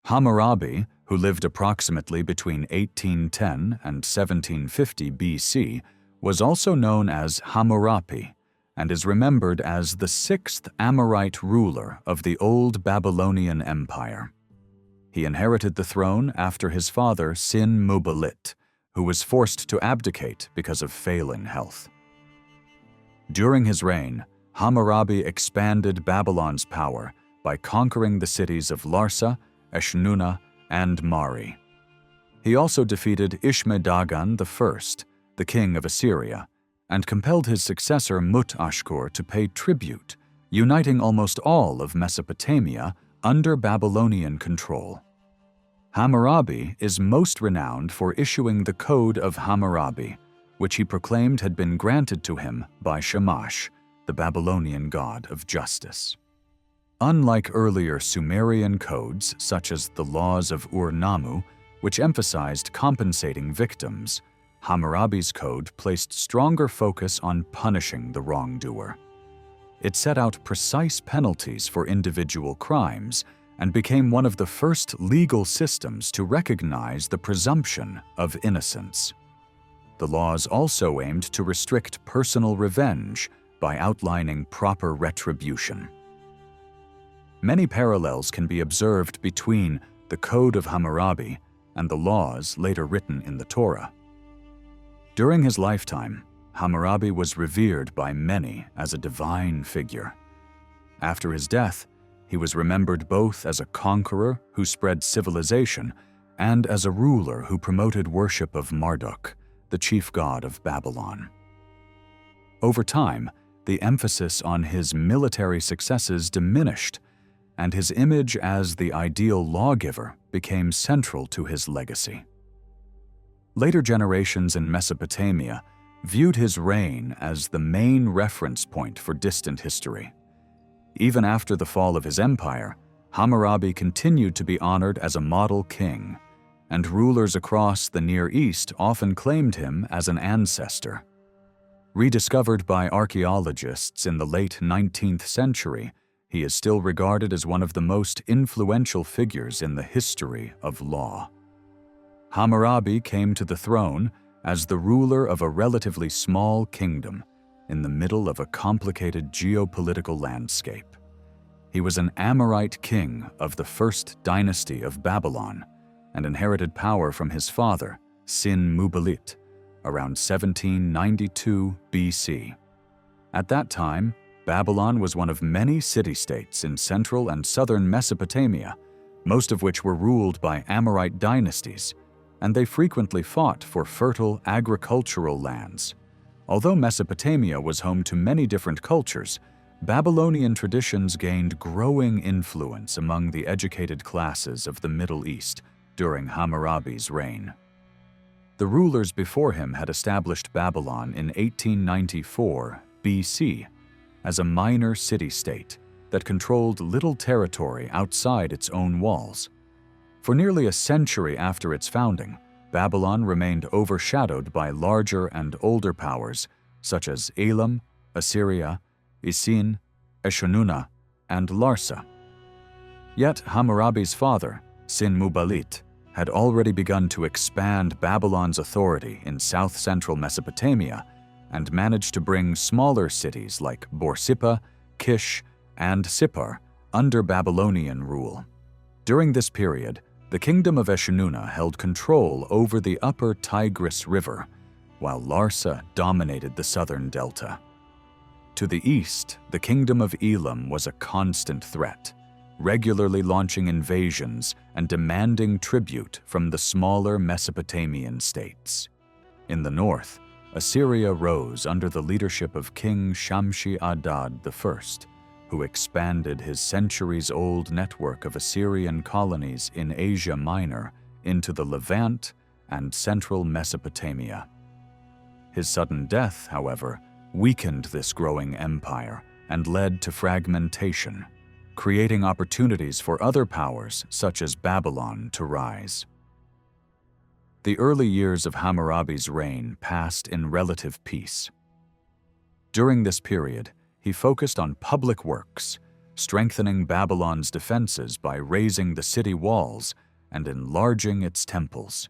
Hammurabi, who lived approximately between 1810 and 1750 BC, was also known as Hammurapi and is remembered as the sixth Amorite ruler of the Old Babylonian Empire. He inherited the throne after his father Sin-Muballit, who was forced to abdicate because of failing health. During his reign, Hammurabi expanded Babylon's power by conquering the cities of Larsa, Eshnunna, and Mari. He also defeated Ishme-Dagan I, the king of Assyria, and compelled his successor Mut-Ashkur to pay tribute, uniting almost all of Mesopotamia under Babylonian control. Hammurabi is most renowned for issuing the Code of Hammurabi, which he proclaimed had been granted to him by Shamash, the Babylonian god of justice. Unlike earlier Sumerian codes, such as the laws of Ur-Nammu, which emphasized compensating victims, Hammurabi's code placed stronger focus on punishing the wrongdoer. It set out precise penalties for individual crimes and became one of the first legal systems to recognize the presumption of innocence. The laws also aimed to restrict personal revenge by outlining proper retribution. Many parallels can be observed between the Code of Hammurabi and the laws later written in the Torah. During his lifetime, Hammurabi was revered by many as a divine figure. After his death, he was remembered both as a conqueror who spread civilization and as a ruler who promoted worship of Marduk, the chief god of Babylon. Over time, the emphasis on his military successes diminished, and his image as the ideal lawgiver became central to his legacy. Later generations in Mesopotamia viewed his reign as the main reference point for distant history. Even after the fall of his empire, Hammurabi continued to be honored as a model king, and rulers across the Near East often claimed him as an ancestor. Rediscovered by archaeologists in the late 19th century, he is still regarded as one of the most influential figures in the history of law. Hammurabi came to the throne as the ruler of a relatively small kingdom in the middle of a complicated geopolitical landscape. He was an Amorite king of the first dynasty of Babylon and inherited power from his father, Sin-Muballit, around 1792 BC. At that time, Babylon was one of many city-states in central and southern Mesopotamia, most of which were ruled by Amorite dynasties, and they frequently fought for fertile agricultural lands. Although Mesopotamia was home to many different cultures, Babylonian traditions gained growing influence among the educated classes of the Middle East during Hammurabi's reign. The rulers before him had established Babylon in 1894 BC as a minor city-state that controlled little territory outside its own walls. For nearly a century after its founding, Babylon remained overshadowed by larger and older powers such as Elam, Assyria, Isin, Eshnunna, and Larsa. Yet Hammurabi's father, Sin-Muballit, had already begun to expand Babylon's authority in south-central Mesopotamia and managed to bring smaller cities like Borsippa, Kish, and Sippar under Babylonian rule. During this period, the kingdom of Eshnunna held control over the upper Tigris River, while Larsa dominated the southern delta. To the east, the kingdom of Elam was a constant threat, regularly launching invasions and demanding tribute from the smaller Mesopotamian states. In the north, Assyria rose under the leadership of King Shamshi-Adad I, who expanded his centuries-old network of Assyrian colonies in Asia Minor into the Levant and central Mesopotamia. His sudden death, however, weakened this growing empire and led to fragmentation, creating opportunities for other powers such as Babylon to rise. The early years of Hammurabi's reign passed in relative peace. During this period, he focused on public works, strengthening Babylon's defenses by raising the city walls and enlarging its temples.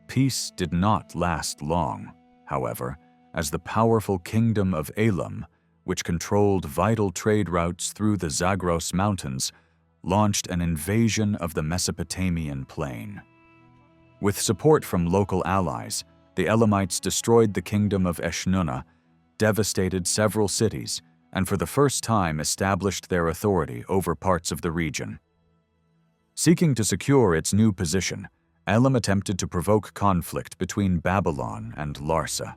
Peace did not last long, however, as the powerful kingdom of Elam, which controlled vital trade routes through the Zagros Mountains, launched an invasion of the Mesopotamian plain. With support from local allies, the Elamites destroyed the kingdom of Eshnunna, devastated several cities, and for the first time established their authority over parts of the region. Seeking to secure its new position, Elam attempted to provoke conflict between Babylon and Larsa.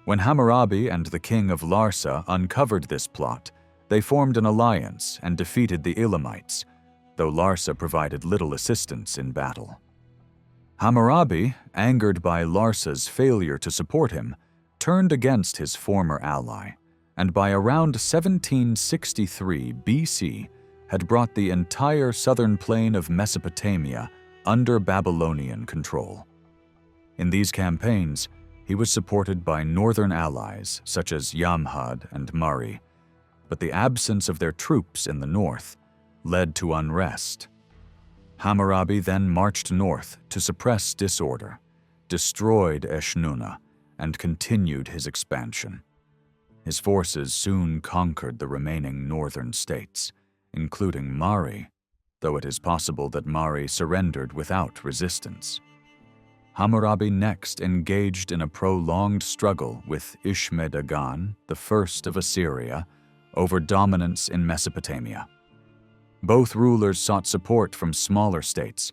When Hammurabi and the king of Larsa uncovered this plot, they formed an alliance and defeated the Elamites, though Larsa provided little assistance in battle. Hammurabi, angered by Larsa's failure to support him, turned against his former ally, and by around 1763 BC had brought the entire southern plain of Mesopotamia under Babylonian control. In these campaigns, he was supported by northern allies such as Yamhad and Mari, but the absence of their troops in the north led to unrest. Hammurabi then marched north to suppress disorder, destroyed Eshnunna, and continued his expansion. His forces soon conquered the remaining northern states, including Mari, though it is possible that Mari surrendered without resistance. Hammurabi next engaged in a prolonged struggle with Ishme-Dagan, the first of Assyria, over dominance in Mesopotamia. Both rulers sought support from smaller states,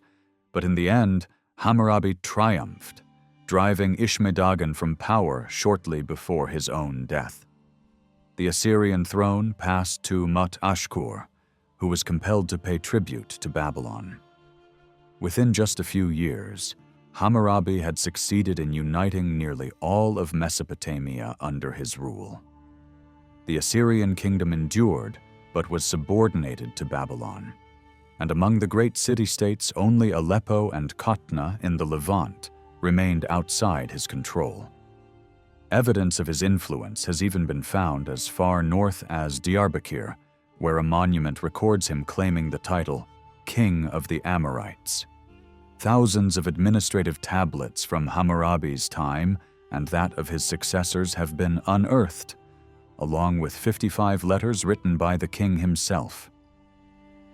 but in the end, Hammurabi triumphed, driving Ishme-Dagan from power shortly before his own death. The Assyrian throne passed to Mut-Ashkur, who was compelled to pay tribute to Babylon. Within just a few years, Hammurabi had succeeded in uniting nearly all of Mesopotamia under his rule. The Assyrian kingdom endured, but was subordinated to Babylon, and among the great city-states only Aleppo and Qatna in the Levant remained outside his control. Evidence of his influence has even been found as far north as Diyarbakir, where a monument records him claiming the title King of the Amorites. Thousands of administrative tablets from Hammurabi's time and that of his successors have been unearthed, along with 55 letters written by the king himself.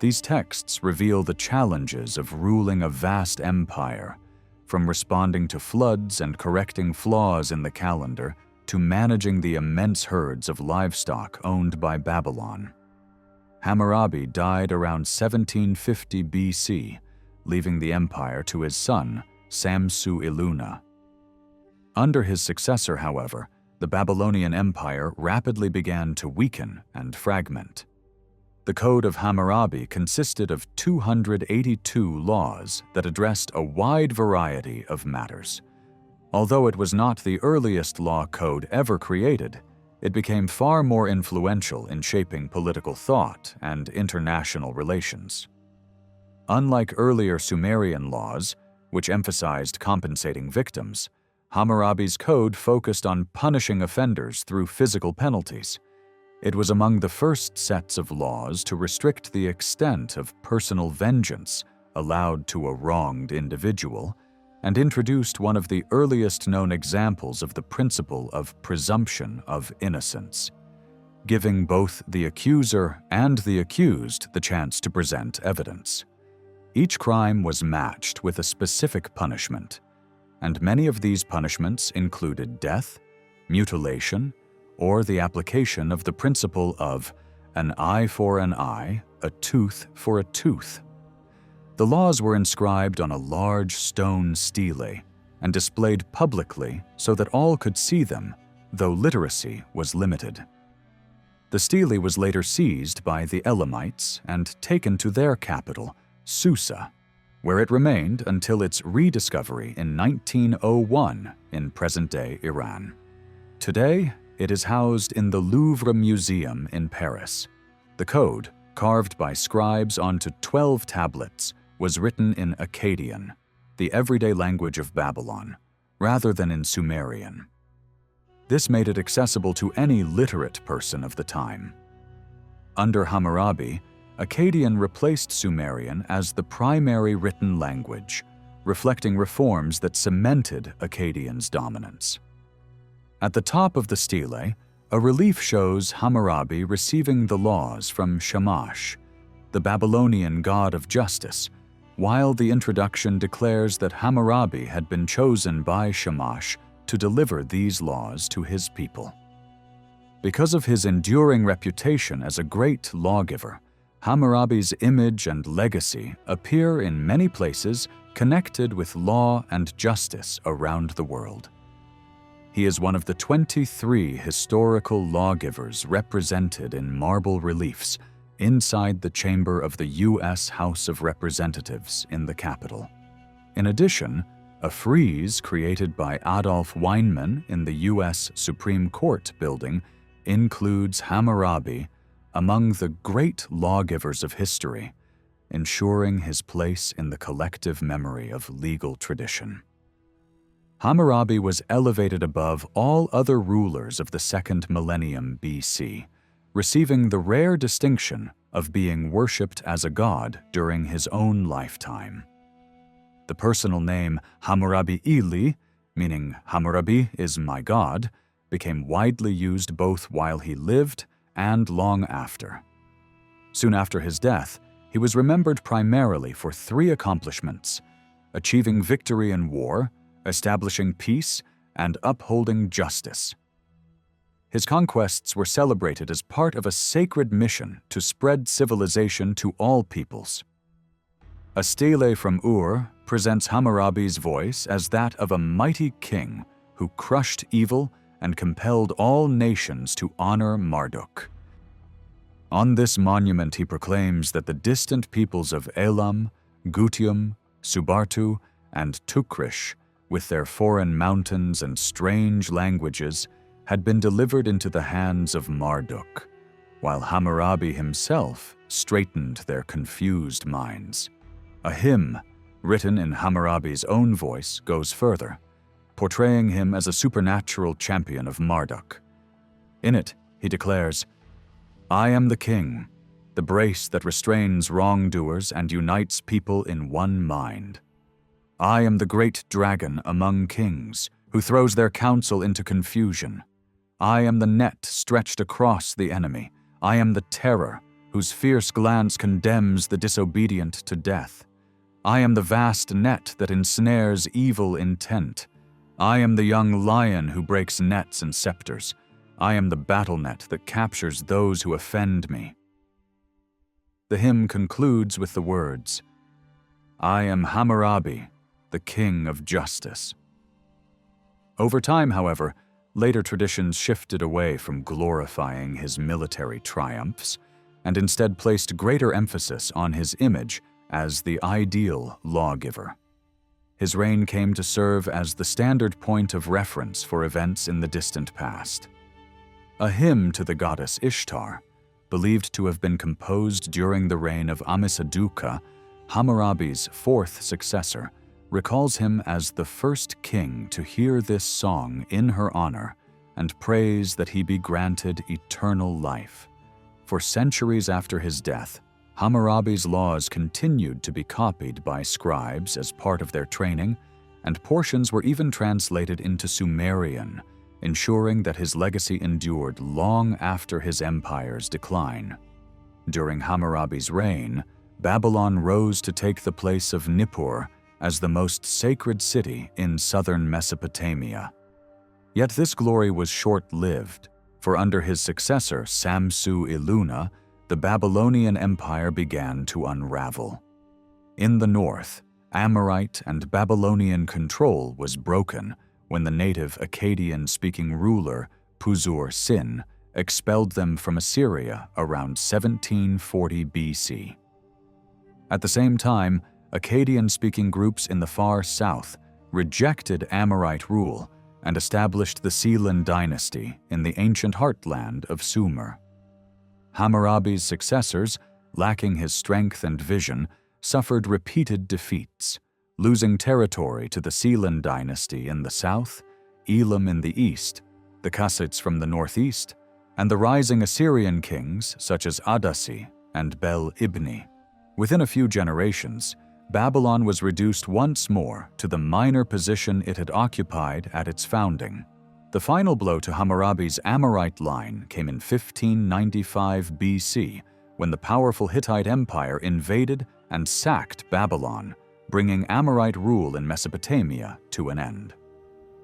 These texts reveal the challenges of ruling a vast empire, from responding to floods and correcting flaws in the calendar to managing the immense herds of livestock owned by Babylon. Hammurabi died around 1750 BC, leaving the empire to his son, Samsu-Iluna. Under his successor, however, the Babylonian Empire rapidly began to weaken and fragment. The Code of Hammurabi consisted of 282 laws that addressed a wide variety of matters. Although it was not the earliest law code ever created, it became far more influential in shaping political thought and international relations. Unlike earlier Sumerian laws, which emphasized compensating victims, Hammurabi's code focused on punishing offenders through physical penalties. It was among the first sets of laws to restrict the extent of personal vengeance allowed to a wronged individual, and introduced one of the earliest known examples of the principle of presumption of innocence, giving both the accuser and the accused the chance to present evidence. Each crime was matched with a specific punishment, and many of these punishments included death, mutilation, or the application of the principle of an eye for an eye, a tooth for a tooth. The laws were inscribed on a large stone stele and displayed publicly so that all could see them, though literacy was limited. The stele was later seized by the Elamites and taken to their capital, Susa, where it remained until its rediscovery in 1901 in present-day Iran. Today, it is housed in the Louvre Museum in Paris. The code, carved by scribes onto 12 tablets, was written in Akkadian, the everyday language of Babylon, rather than in Sumerian. This made it accessible to any literate person of the time. Under Hammurabi, Akkadian replaced Sumerian as the primary written language, reflecting reforms that cemented Akkadian's dominance. At the top of the stele, a relief shows Hammurabi receiving the laws from Shamash, the Babylonian god of justice, while the introduction declares that Hammurabi had been chosen by Shamash to deliver these laws to his people. Because of his enduring reputation as a great lawgiver, Hammurabi's image and legacy appear in many places connected with law and justice around the world. He is one of the 23 historical lawgivers represented in marble reliefs inside the chamber of the U.S. House of Representatives in the Capitol. In addition, a frieze created by Adolf Weinman in the U.S. Supreme Court building includes Hammurabi among the great lawgivers of history, ensuring his place in the collective memory of legal tradition. Hammurabi was elevated above all other rulers of the second millennium BC, receiving the rare distinction of being worshipped as a god during his own lifetime. The personal name Hammurabi-Ili, meaning Hammurabi is my god, became widely used both while he lived and long after. Soon after his death, he was remembered primarily for 3 accomplishments: achieving victory in war, establishing peace, and upholding justice. His conquests were celebrated as part of a sacred mission to spread civilization to all peoples. A stele from Ur presents Hammurabi's voice as that of a mighty king who crushed evil and compelled all nations to honor Marduk. On this monument he proclaims that the distant peoples of Elam, Gutium, Subartu, and Tukrish, with their foreign mountains and strange languages, had been delivered into the hands of Marduk, while Hammurabi himself straightened their confused minds. A hymn, written in Hammurabi's own voice, goes further, portraying him as a supernatural champion of Marduk. In it, he declares, "I am the king, the brace that restrains wrongdoers and unites people in one mind. I am the great dragon among kings, who throws their counsel into confusion. I am the net stretched across the enemy. I am the terror, whose fierce glance condemns the disobedient to death. I am the vast net that ensnares evil intent. I am the young lion who breaks nets and scepters. I am the battle net that captures those who offend me." The hymn concludes with the words, "I am Hammurabi, the king of justice." Over time, however, later traditions shifted away from glorifying his military triumphs and instead placed greater emphasis on his image as the ideal lawgiver. His reign came to serve as the standard point of reference for events in the distant past. A hymn to the goddess Ishtar, believed to have been composed during the reign of Ammisaduqa, Hammurabi's 4th successor, recalls him as the first king to hear this song in her honor and prays that he be granted eternal life. For centuries after his death, Hammurabi's laws continued to be copied by scribes as part of their training, and portions were even translated into Sumerian, ensuring that his legacy endured long after his empire's decline. During Hammurabi's reign, Babylon rose to take the place of Nippur as the most sacred city in southern Mesopotamia. Yet this glory was short-lived, for under his successor Samsu-Iluna, the Babylonian Empire began to unravel. In the north, Amorite and Babylonian control was broken when the native Akkadian-speaking ruler Puzur-Sin expelled them from Assyria around 1740 BC. At the same time, Akkadian-speaking groups in the far south rejected Amorite rule and established the Sealand dynasty in the ancient heartland of Sumer. Hammurabi's successors, lacking his strength and vision, suffered repeated defeats, losing territory to the Sealand dynasty in the south, Elam in the east, the Kassites from the northeast, and the rising Assyrian kings such as Adasi and Bel-Ibni. Within a few generations, Babylon was reduced once more to the minor position it had occupied at its founding. The final blow to Hammurabi's Amorite line came in 1595 BC, when the powerful Hittite Empire invaded and sacked Babylon, bringing Amorite rule in Mesopotamia to an end.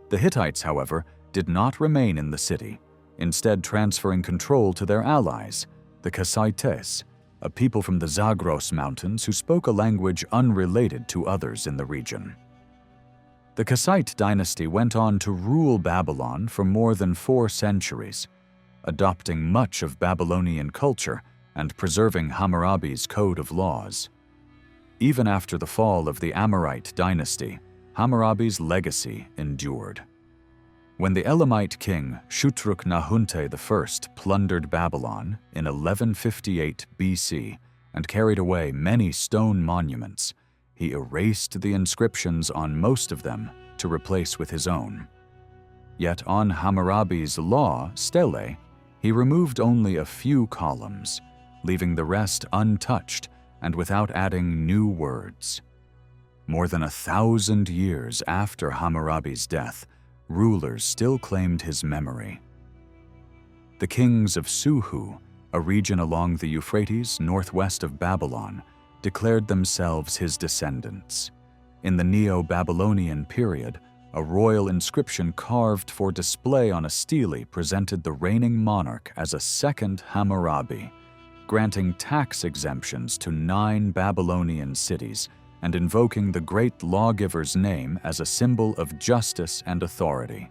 The Hittites, however, did not remain in the city, instead transferring control to their allies, the Kassites, a people from the Zagros Mountains who spoke a language unrelated to others in the region. The Kassite dynasty went on to rule Babylon for more than 4 centuries, adopting much of Babylonian culture and preserving Hammurabi's code of laws. Even after the fall of the Amorite dynasty, Hammurabi's legacy endured. When the Elamite king Shutruk-Nahunte I plundered Babylon in 1158 BC and carried away many stone monuments, he erased the inscriptions on most of them to replace with his own. Yet on Hammurabi's law stele, he removed only a few columns, leaving the rest untouched and without adding new words. More than 1,000 years after Hammurabi's death, rulers still claimed his memory. The kings of Suhu, a region along the Euphrates northwest of Babylon, declared themselves his descendants. In the Neo-Babylonian period, a royal inscription carved for display on a stele presented the reigning monarch as a second Hammurabi, granting tax exemptions to 9 Babylonian cities and invoking the great lawgiver's name as a symbol of justice and authority.